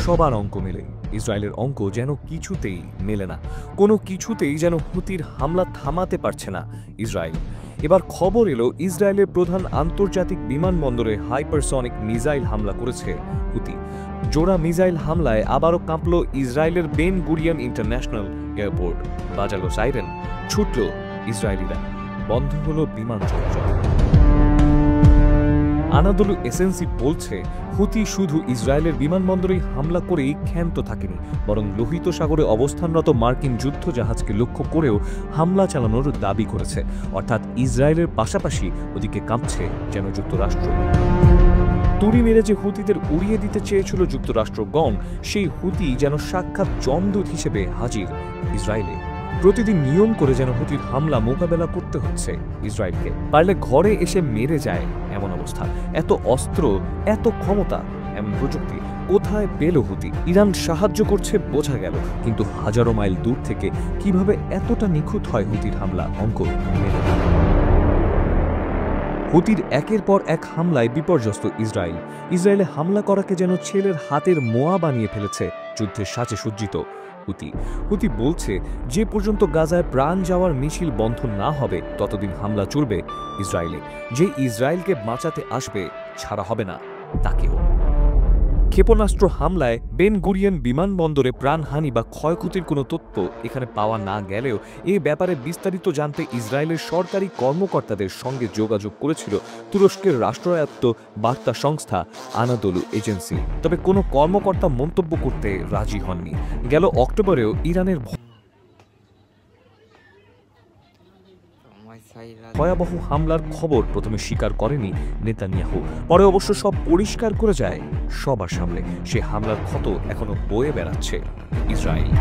সবার অঙ্ক মেলে, ইসরায়েলের অঙ্ক যেন কিছুতেই মেলে না। কোনো কিছুতেই যেন হুতির হামলা থামাতে পারছে না ইসরায়েল। এবার খবর এলো ইসরায়েলের প্রধান আন্তর্জাতিক বিমানবন্দরে হাইপারসনিক মিসাইল হামলা করেছে হুতি। জোড়া মিসাইল হামলায় আবারও কাঁপল ইসরায়েলের বেন গুরিয়ন ইন্টারন্যাশনাল এয়ারপোর্ট। বাজালো সাইরেন, ছুটল ইসরায়েলিরা, বন্ধ হলো বিমান চলাচল। আনাদোলু এসেন্সি বলছে, হুতি শুধু ইসরায়েলের বিমানবন্দরেই হামলা করেই ক্ষান্ত থাকেনি, বরং লোহিত সাগরে অবস্থানরত মার্কিন যুদ্ধজাহাজকে লক্ষ্য করেও হামলা চালানোর দাবি করেছে। অর্থাৎ ইসরায়েলের পাশাপাশি ওদিকে কাঁপছে যেন যুক্তরাষ্ট্র। তুড়ি মেরে যে হুতিদের উড়িয়ে দিতে চেয়েছিল যুক্তরাষ্ট্রগণ, সেই হুতি যেন সাক্ষাৎ জমদূত হিসেবে হাজির ইসরায়েলে। প্রতিদিন নিয়ম করে যেন হুতির হামলা মোকাবেলা করতে হচ্ছে ইসরায়েলকে। পারলে ঘরে এসে মেরে যায় এমন অবস্থা। এত অস্ত্র, এত ক্ষমতা, এমন প্রযুক্তি কোথায় পেল হুতি? ইরান সাহায্য করছে বোঝা গেল, কিন্তু হাজারো মাইল দূর থেকে কিভাবে এতটা নিখুঁত হয় হুতির হামলা, অঙ্ক মেলে না। হুতির একের পর এক হামলায় বিপর্যস্ত ইসরায়েল। ইসরায়েলে হামলা করাকে যেন ছেলের হাতের মোয়া বানিয়ে ফেলেছে যুদ্ধের সাজে সজ্জিত হুতি বলছে, যে পর্যন্ত গাজায় প্রাণ যাওয়ার মিছিল বন্ধ না হবে ততদিন হামলা চলবে ইসরায়েলে। যে ইসরায়েলকে বাঁচাতে আসবে ছাড়া হবে না তাকেও। ক্ষেপণাস্ত্র হামলায় বেন গুরিয়ন বিমানবন্দরে প্রাণহানি বা ক্ষয়ক্ষতির কোনো তথ্য এখানে পাওয়া না গেলেও এ ব্যাপারে বিস্তারিত জানতে ইসরায়েলের সরকারি কর্মকর্তাদের সঙ্গে যোগাযোগ করেছিল তুরস্কের রাষ্ট্রায়ত্ত বার্তা সংস্থা আনাদোলু এজেন্সি। তবে কোনো কর্মকর্তা মন্তব্য করতে রাজি হননি। গেল অক্টোবরেও ইরানের ভয়াবহ হামলার খবর প্রথমে স্বীকার করেনি নেতানিয়াহু, পরে অবশ্য সব পরিষ্কার করে যায় সবার সামনে। সে হামলার ক্ষত এখনো বয়ে বেড়াচ্ছে ইসরায়েল।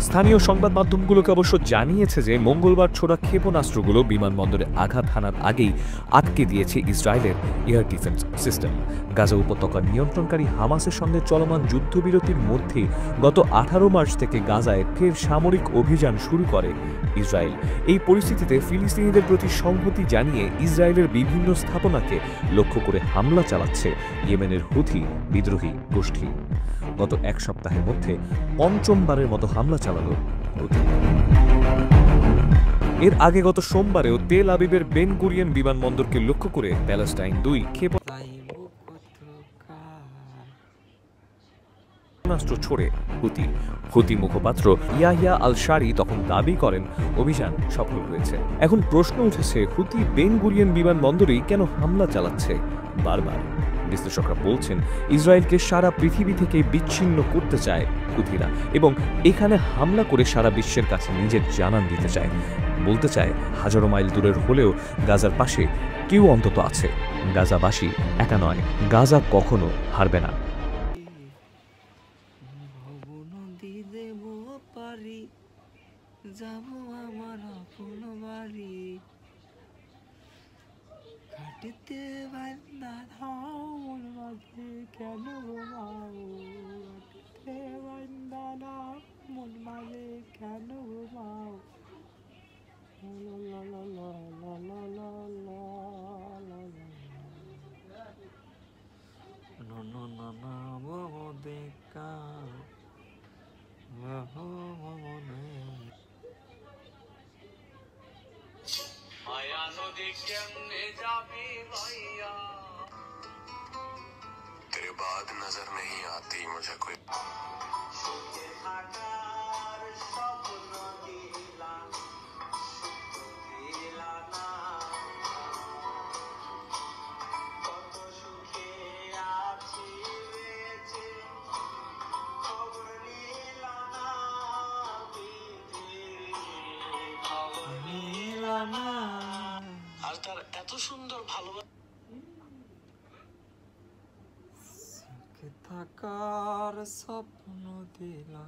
স্থানীয় সংবাদ মাধ্যমগুলোকে অবশ্য জানিয়েছে যে মঙ্গলবার ছোড়া ক্ষেপণাস্ত্রগুলো বিমানবন্দরে আঘাত হানার আগেই আটকে দিয়েছে ইসরায়েলের এয়ার ডিফেন্স সিস্টেম। গাজা উপত্যকার নিয়ন্ত্রণকারী হামাসের সঙ্গে চলমান যুদ্ধবিরতির মধ্যে গত 18 মার্চ থেকে গাজায় ফের সামরিক অভিযান শুরু করে ইসরায়েল। এই পরিস্থিতিতে ফিলিস্তিনিদের প্রতি সংহতি জানিয়ে ইসরায়েলের বিভিন্ন স্থাপনাকে লক্ষ্য করে হামলা চালাচ্ছে ইয়েমেনের হুথি বিদ্রোহী গোষ্ঠী। গত এক সপ্তাহের মধ্যে পঞ্চমবারের মতো হামলা চালালো হুথি। এর আগে গত সোমবারেও তেল আবিবের বেন গুরিয়ন বিমানবন্দরকে লক্ষ্য করে প্যালেস্টাইন 2 ক্ষেপণাস্ত্র ছোড়ে হুতি মুখপাত্র ইয়াহিয়া আল শারি তখন দাবি করেন অভিযান সফল হয়েছে। এখন প্রশ্ন উঠেছে, হুতি বেন গুরিয়ন বিমানবন্দরেই কেন হামলা চালাচ্ছে বারবার? বিশ্লেষকরা বলছেন, ইসরায়েলকে সারা পৃথিবী থেকে বিচ্ছিন্ন করতে চায় হুথিরা এবং এখানে হামলা করে সারা বিশ্বের কাছে নিজের জানান দিতে চায়। বলতে চায়, হাজারো মাইল দূরের হলেও গাজার পাশে কেউ অন্তত আছে। গাজাবাসী একা নয়, গাজা কখনো হারবে না। কাটিতে বান্দা নাও মন মাঝে কেন ঘুমাও, কাটিতে বান্দা নাও মন মাঝে কেন ঘুমাও, লা লা লা লা লা লা লা লা লা না না না বাবা দেখা মায়া নদী কেমনে যাবি ভাইয়া, तेरे बाद नजर नहीं आती मुझे कोई। আর তার এত সুন্দর ভালোবাসা থাকার স্বপ্ন দিলা।